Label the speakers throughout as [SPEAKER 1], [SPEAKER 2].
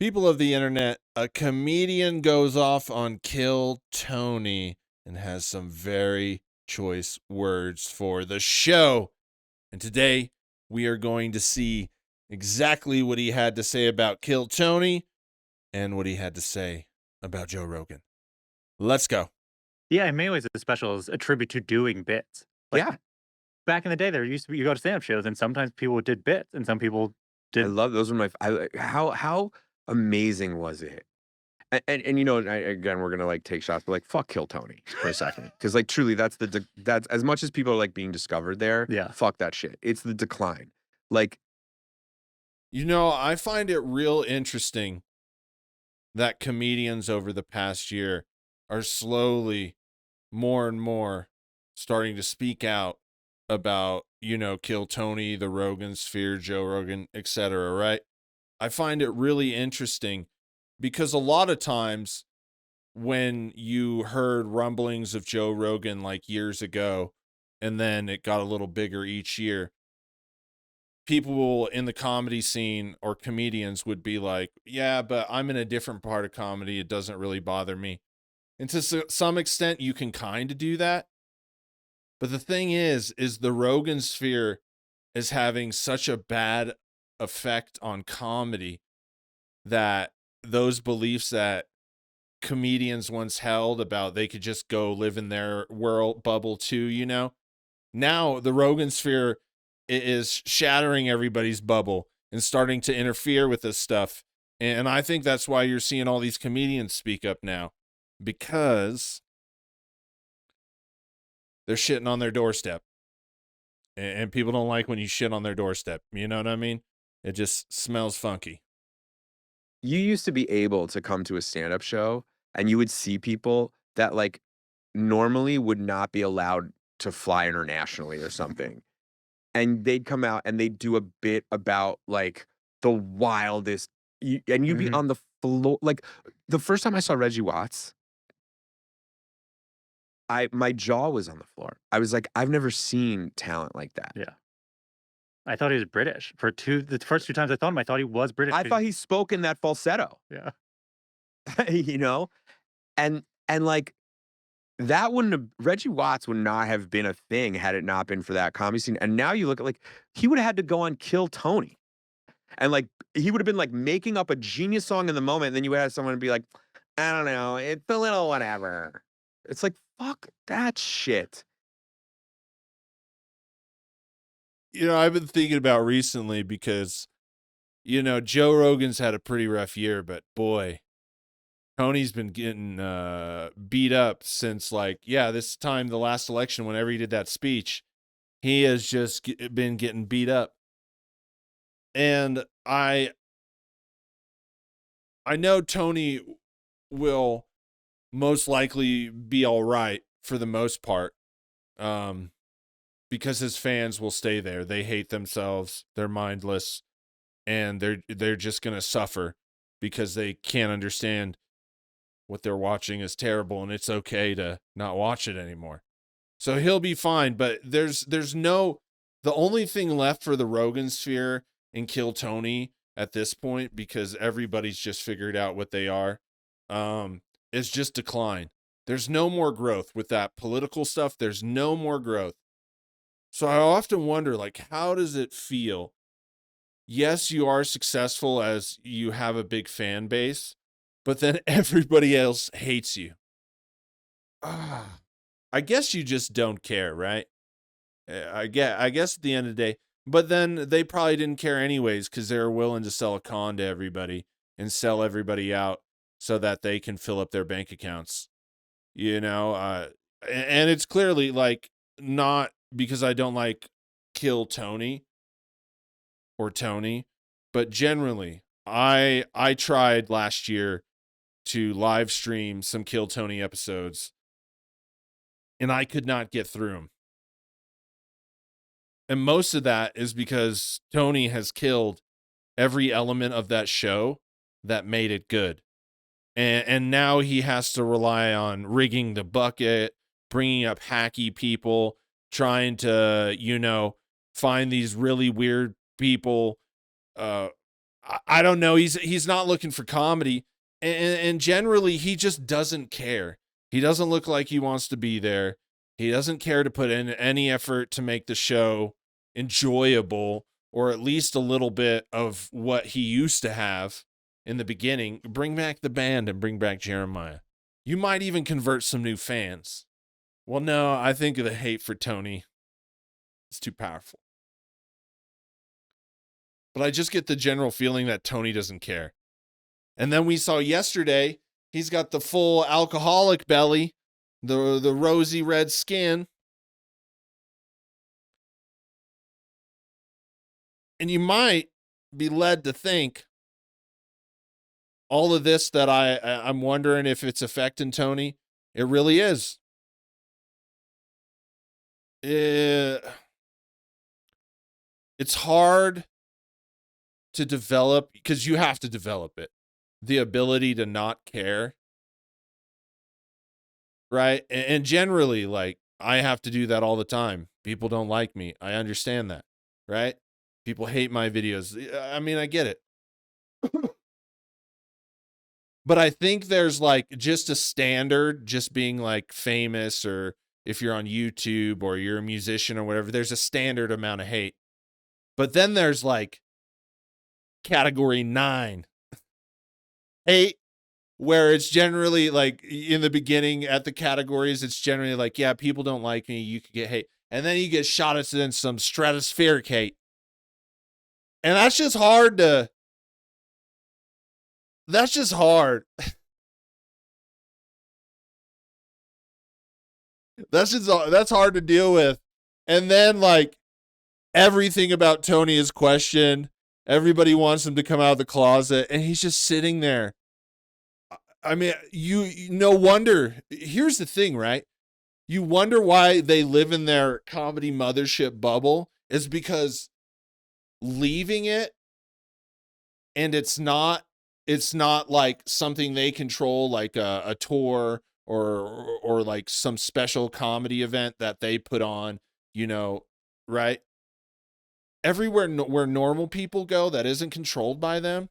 [SPEAKER 1] People of the internet, a comedian goes off on Kill Tony and has some very choice words for the show. And today we are going to see exactly what he had to say about Kill Tony and what he had to say about Joe Rogan. Let's go.
[SPEAKER 2] Yeah, in many ways, the special is a tribute to doing bits. Like,
[SPEAKER 3] Yeah,
[SPEAKER 2] back in the day, there used to be you go to stand-up shows, and sometimes people did bits, and some people
[SPEAKER 3] I
[SPEAKER 2] did.
[SPEAKER 3] love those. Were my how amazing was it? And you know, again, we're gonna like take shots, but like fuck Kill Tony for a second, because like truly, that's as much as people are like being discovered there.
[SPEAKER 2] Yeah.
[SPEAKER 3] Fuck that shit. It's the decline. Like
[SPEAKER 1] You know, I find it real interesting that comedians over the past year are slowly more and more starting to speak out about, Kill Tony, the Rogan sphere, Joe Rogan, etc., right? I find it really interesting because a lot of times when you heard rumblings of Joe Rogan like years ago, and then it got a little bigger each year, people in the comedy scene or comedians would be like, yeah, but I'm in a different part of comedy. It doesn't really bother me. And to some extent, you can kind of do that. But the thing is the Rogan sphere is having such a bad effect on comedy that those beliefs that comedians once held about they could just go live in their world bubble too, now the Rogan sphere is shattering everybody's bubble and starting to interfere with this stuff. And I think that's why you're seeing all these comedians speak up now, because they're shitting on their doorstep. And people don't like when you shit on their doorstep. You know what I mean? It just smells funky.
[SPEAKER 3] you used to be able to come to a stand-up show and you would see people that like normally would not be allowed to fly internationally or something. And they'd come out and they'd do a bit about like the wildest and you'd be
[SPEAKER 2] Mhm.
[SPEAKER 3] on the floor. Like the first time I saw Reggie Watts, my jaw was on the floor. I was like, I've never seen talent like that.
[SPEAKER 2] Yeah. I thought he was British. The first 2 times I saw him, I thought he was British
[SPEAKER 3] I
[SPEAKER 2] 'cause
[SPEAKER 3] thought he spoke in that falsetto,
[SPEAKER 2] yeah.
[SPEAKER 3] you know? And like that wouldn't have Reggie Watts would not have been a thing had it not been for that comedy scene. And now you look at like he would have had to go on Kill Tony. And like he would have been like making up a genius song in the moment, and then you would have someone be like, I don't know, it's a little whatever. It's like, fuck that shit.
[SPEAKER 1] I've been thinking about recently because, Joe Rogan's had a pretty rough year, but boy, Tony's been getting beat up since this time, the last election, whenever he did that speech, he has just been getting beat up. And I know Tony will most likely be all right for the most part, because his fans will stay there. They hate themselves. They're mindless, and they're just gonna suffer because they can't understand what they're watching is terrible, and it's okay to not watch it anymore. So he'll be fine. But there's no the only thing left for the Rogan sphere and Kill Tony at this point, because everybody's just figured out what they are, is just decline. There's no more growth with that political stuff. There's no more growth. So I often wonder, like, how does it feel? Yes, you are successful as you have a big fan base, but then everybody else hates you. Ah, I guess you just don't care, right? I guess at the end of the day, but then they probably didn't care anyways because they were willing to sell a con to everybody and sell everybody out so that they can fill up their bank accounts. And it's clearly like not because I don't like Kill Tony or Tony, but generally, I tried last year to live stream some Kill Tony episodes, and I could not get through them. And most of that is because Tony has killed every element of that show that made it good. And now he has to rely on rigging the bucket, bringing up hacky people, trying to, find these really weird people. Uh, I don't know. He's not looking for comedy, and generally he just doesn't care. He doesn't look like he wants to be there. He doesn't care to put in any effort to make the show enjoyable, or at least a little bit of what he used to have in the beginning. Bring back the band and bring back Jeremiah. You might even convert some new fans. Well, no, I think the hate for Tony is too powerful. But I just get the general feeling that Tony doesn't care. And then we saw yesterday, he's got the full alcoholic belly, the rosy red skin. And you might be led to think all of this that I'm wondering if it's affecting Tony. It really is. It's hard to develop, because you have to develop it, the ability to not care. Right? And generally, like, I have to do that all the time. People don't like me. I understand that. Right? People hate my videos. I mean, I get it. But I think there's like just a standard, just being like famous, or if you're on YouTube or you're a musician or whatever, there's a standard amount of hate. But then there's like category 9 hate, where it's generally like in the beginning at the categories, it's generally like, yeah, people don't like me, you could get hate. And then you get shot at in some stratospheric hate. And that's just hard. That's hard to deal with. And then like everything about Tony is questioned. Everybody wants him to come out of the closet, and he's just sitting there. I mean, no wonder. Here's the thing, right? You wonder why they live in their comedy mothership bubble, is because leaving it, and it's not like something they control, like a tour or like some special comedy event that they put on, right? Everywhere where normal people go that isn't controlled by them,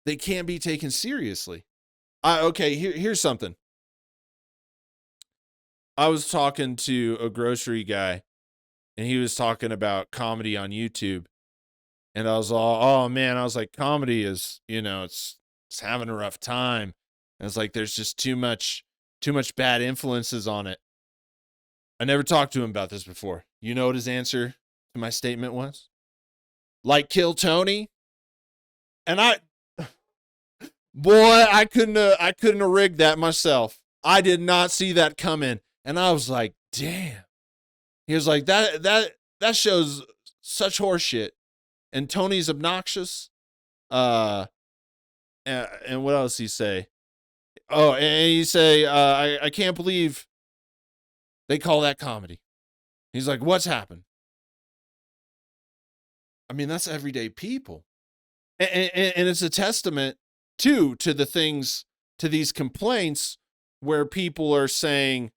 [SPEAKER 1] they can't be taken seriously. Okay, here's something. I was talking to a grocery guy, and he was talking about comedy on YouTube. And I was all, oh man, I was like, comedy is, it's having a rough time. And it's like, there's just too much bad influences on it. I never talked to him about this before. You know what his answer to my statement was? Like Kill Tony? And I couldn't have rigged that myself. I did not see that coming. And I was like, damn. He was like, that shows such horseshit. And Tony's obnoxious. And what else he say? Oh, and he say, I can't believe they call that comedy. He's like, what's happened? I mean, that's everyday people. And it's a testament, too, to the things, to these complaints where people are saying,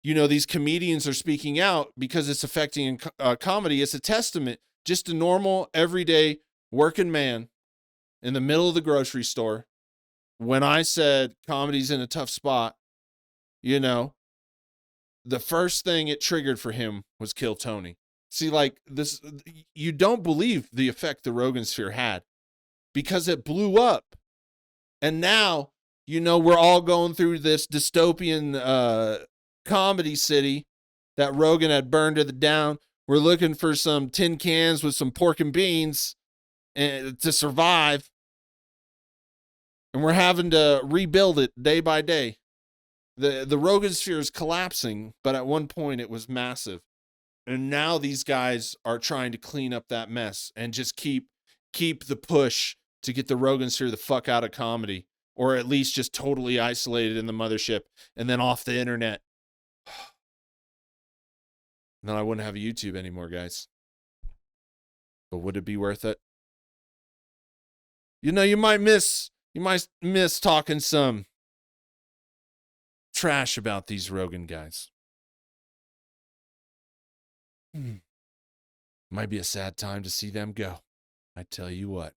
[SPEAKER 1] these comedians are speaking out because it's affecting comedy. It's a testament just a normal, everyday working man in the middle of the grocery store. When I said comedy's in a tough spot, the first thing it triggered for him was Kill Tony. See, like this, you don't believe the effect the Rogan Sphere had, because it blew up. And now, we're all going through this dystopian comedy city that Rogan had burned to the down. We're looking for some tin cans with some pork and beans to survive. And we're having to rebuild it day by day. The Rogan Sphere is collapsing, but at one point it was massive. And now these guys are trying to clean up that mess and just keep the push to get the Rogan Sphere the fuck out of comedy, or at least just totally isolated in the mothership and then off the internet. And then I wouldn't have YouTube anymore, guys. But would it be worth it? You might miss talking some trash about these Rogan guys. Might be a sad time to see them go. I tell you what.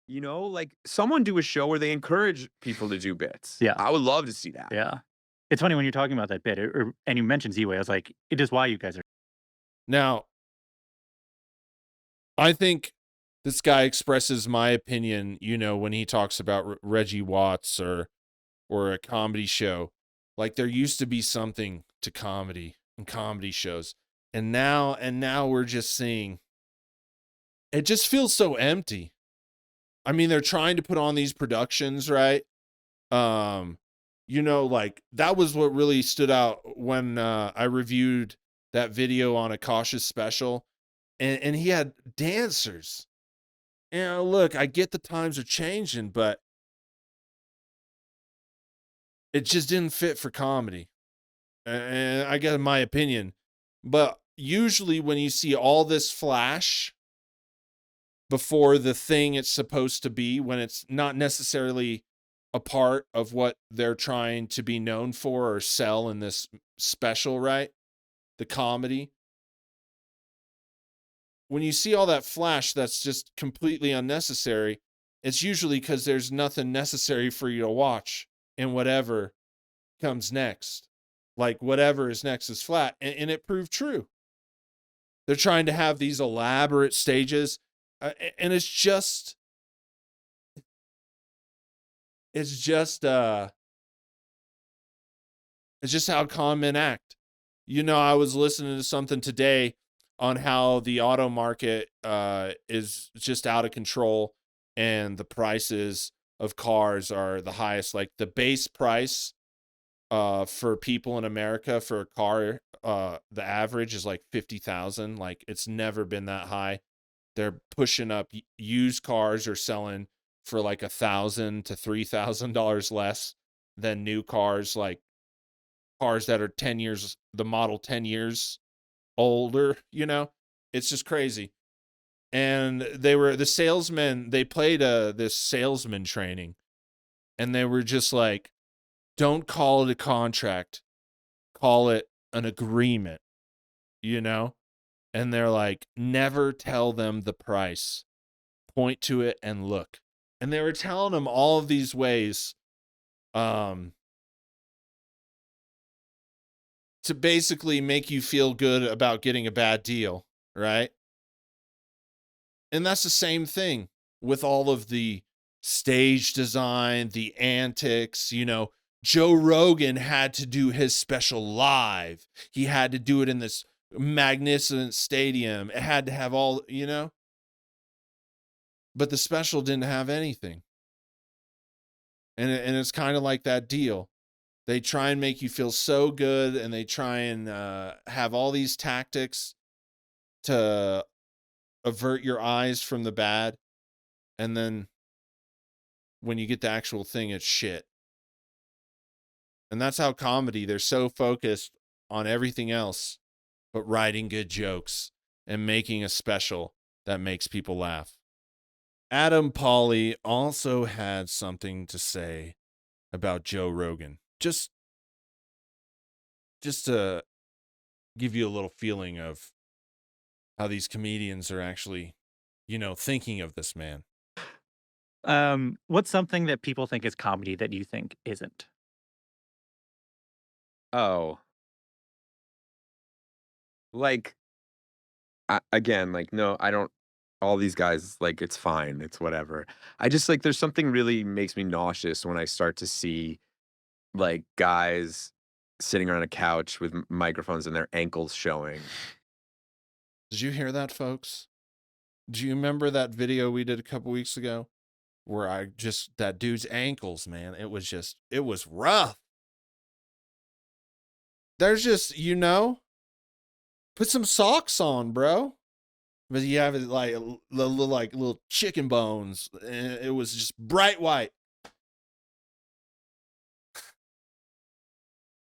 [SPEAKER 3] You know, like someone do a show where they encourage people to do bits.
[SPEAKER 2] Yeah.
[SPEAKER 3] I would love to see that.
[SPEAKER 2] Yeah. It's funny when you're talking about that bit, and you mentioned Z-Way. I was like, it is why you guys are.
[SPEAKER 1] Now, I think this guy expresses my opinion, when he talks about Reggie Watts or a comedy show. Like there used to be something to comedy and comedy shows. And now we're just seeing it just feels so empty. I mean, they're trying to put on these productions, right? Like that was what really stood out when I reviewed that video on a Cautious special, and he had dancers. Look, I get the times are changing, but it just didn't fit for comedy. And I get my opinion. But usually when you see all this flash before the thing it's supposed to be, when it's not necessarily a part of what they're trying to be known for or sell in this special, right? The comedy. When you see all that flash that's just completely unnecessary, it's usually because there's nothing necessary for you to watch in whatever comes next. Like whatever is next is flat. And it proved true. They're trying to have these elaborate stages. And it's just it's just how con men act. I was listening to something today on how the auto market is just out of control, and the prices of cars are the highest. Like the base price for people in America for a car, the average is like 50,000. Like it's never been that high. They're pushing up used cars are selling for like $1,000 to $3,000 less than new cars, like cars that are 10 years, the model 10 years older, it's just crazy. And the salesmen, they played this salesman training, and they were just like, don't call it a contract, call it an agreement, and they're like, never tell them the price, point to it and look. And they were telling them all of these ways to basically make you feel good about getting a bad deal, right? And that's the same thing with all of the stage design, the antics. Joe Rogan had to do his special live. He had to do it in this magnificent stadium. It had to have all, but the special didn't have anything. And it's kind of like that deal. They try and make you feel so good, and they try and have all these tactics to avert your eyes from the bad. And then when you get the actual thing, it's shit. And that's how comedy, they're so focused on everything else but writing good jokes and making a special that makes people laugh. Adam Pauly also had something to say about Joe Rogan. Just to give you a little feeling of how these comedians are actually, thinking of this man.
[SPEAKER 2] What's something that people think is comedy that you think isn't?
[SPEAKER 3] Oh, like again, like no, I don't. All these guys, like it's fine, it's whatever. I just like there's something really makes me nauseous when I start to see like guys sitting around a couch with microphones and their ankles showing.
[SPEAKER 1] Did you hear that, folks? Do you remember that video we did a couple weeks ago where that dude's ankles, man, it was rough. There's just, put some socks on, bro. But you have it like little chicken bones. And it was just bright white.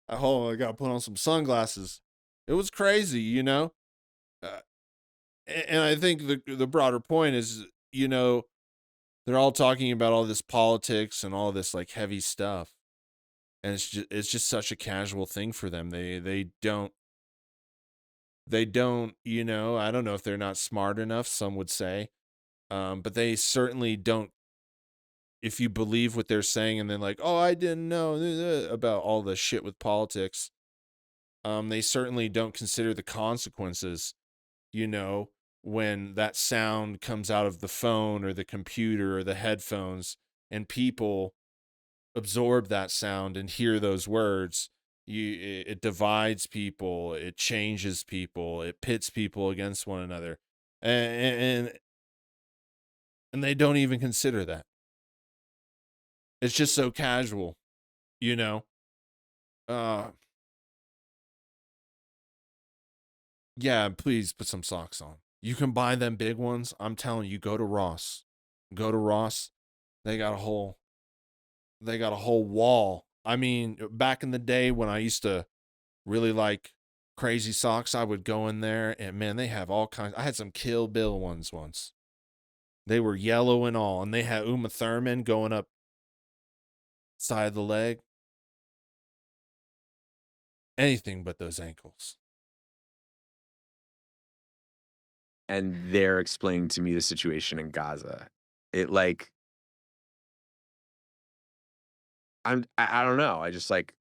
[SPEAKER 1] I got to put on some sunglasses. It was crazy, and I think the broader point is, they're all talking about all this politics and all this like heavy stuff, and it's just such a casual thing for them. They don't, I don't know if they're not smart enough. Some would say, but they certainly don't if you believe what they're saying and then like, oh, I didn't know about all the shit with politics, they certainly don't consider the consequences, when that sound comes out of the phone or the computer or the headphones and people absorb that sound and hear those words. It divides people, it changes people, it pits people against one another, and they don't even consider that. It's just so casual, you know. Yeah, please put some socks on. You can buy them big ones. I'm telling you, go to Ross. Go to Ross. They got a whole wall. I mean, back in the day when I used to really like crazy socks, I would go in there and man, they have all kinds. I had some Kill Bill ones once. They were yellow and all, and they had Uma Thurman going up side of the leg. Anything but those ankles.
[SPEAKER 3] And they're explaining to me the situation in Gaza. It like I don't know. I just like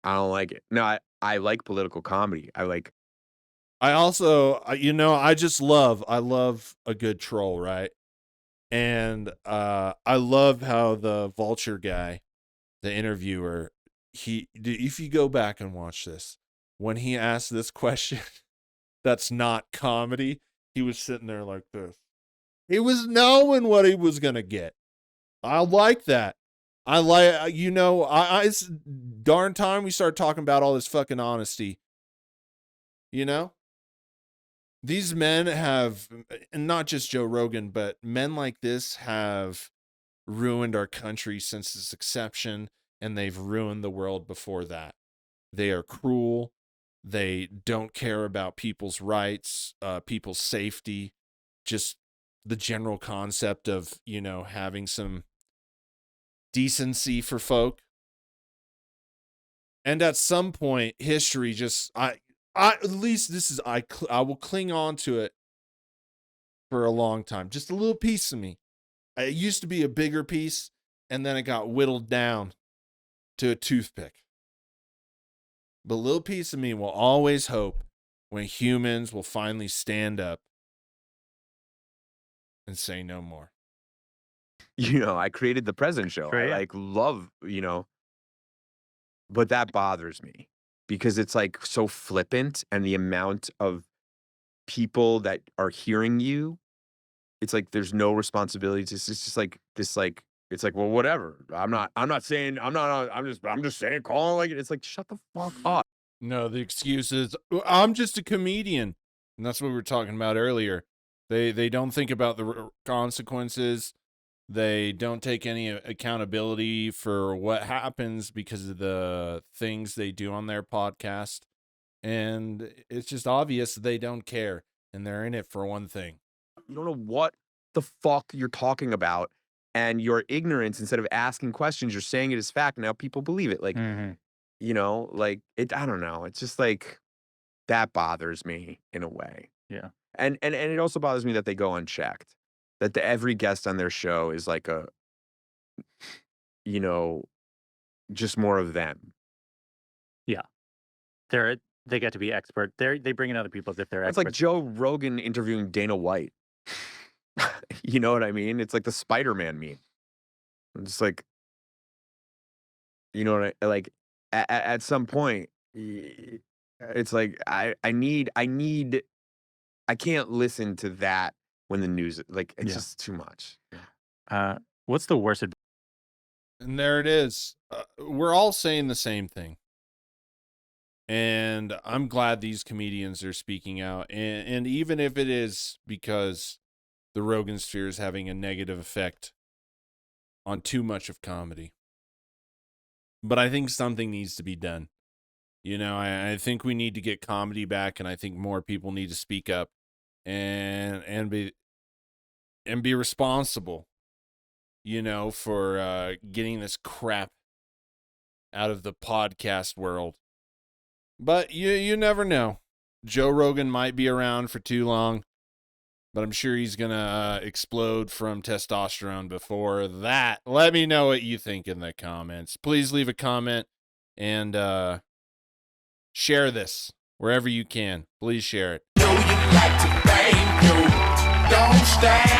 [SPEAKER 3] I don't like it. No, I like political comedy.
[SPEAKER 1] I also, I love a good troll, right? And I love how the Vulture guy, the interviewer, if you go back and watch this, when he asked this question, that's not comedy, he was sitting there like this. He was knowing what he was gonna get. I like that. I like, it's darn time we start talking about all this fucking honesty. These men have, and not just Joe Rogan, but men like this have ruined our country since its inception, and they've ruined the world before that. They are cruel. They don't care about people's rights, people's safety, just the general concept of, having some decency for folk. And at some point, history just, at least this is, I will cling on to it for a long time. Just a little piece of me. It used to be a bigger piece, and then it got whittled down to a toothpick. But a little piece of me will always hope when humans will finally stand up and say no more.
[SPEAKER 3] I created the President Show.
[SPEAKER 2] Sure,
[SPEAKER 3] I
[SPEAKER 2] yeah.
[SPEAKER 3] love, but that bothers me because it's like so flippant and the amount of people that are hearing you, it's like there's no responsibility. It's just like this, like it's like, well, whatever. I'm not saying I'm just saying call it like it. It's like shut the fuck up.
[SPEAKER 1] No, the excuse is I'm just a comedian, and that's what we were talking about earlier. They don't think about the consequences. They don't take any accountability for what happens because of the things they do on their podcast. And it's just obvious they don't care, and they're in it for one thing.
[SPEAKER 3] You don't know what the fuck you're talking about, and your ignorance, instead of asking questions, you're saying it as fact. Now people believe it. Like, like it. I don't know. It's just like that bothers me in a way.
[SPEAKER 2] Yeah.
[SPEAKER 3] And it also bothers me that they go unchecked. That every guest on their show is like a, just more of them.
[SPEAKER 2] Yeah. They get to be expert. They bring in other people as if they're
[SPEAKER 3] It's
[SPEAKER 2] experts.
[SPEAKER 3] like Joe Rogan interviewing Dana White. You know what I mean? It's like the Spider-Man meme. I'm just like, like at some point, it's like I can't listen to that when the news, like it's just too much.
[SPEAKER 2] What's the worst advice?
[SPEAKER 1] And there it is. We're all saying the same thing. And I'm glad these comedians are speaking out. And even if it is because the Rogan sphere is having a negative effect on too much of comedy. But I think something needs to be done. I think we need to get comedy back, and I think more people need to speak up and be responsible, for getting this crap out of the podcast world. But you never know. Joe Rogan might be around for too long. but I'm sure he's going to explode from testosterone before that. Let me know what you think in the comments. Please leave a comment and share this wherever you can. Please share it.
[SPEAKER 4] Do you like to bang? You don't stay.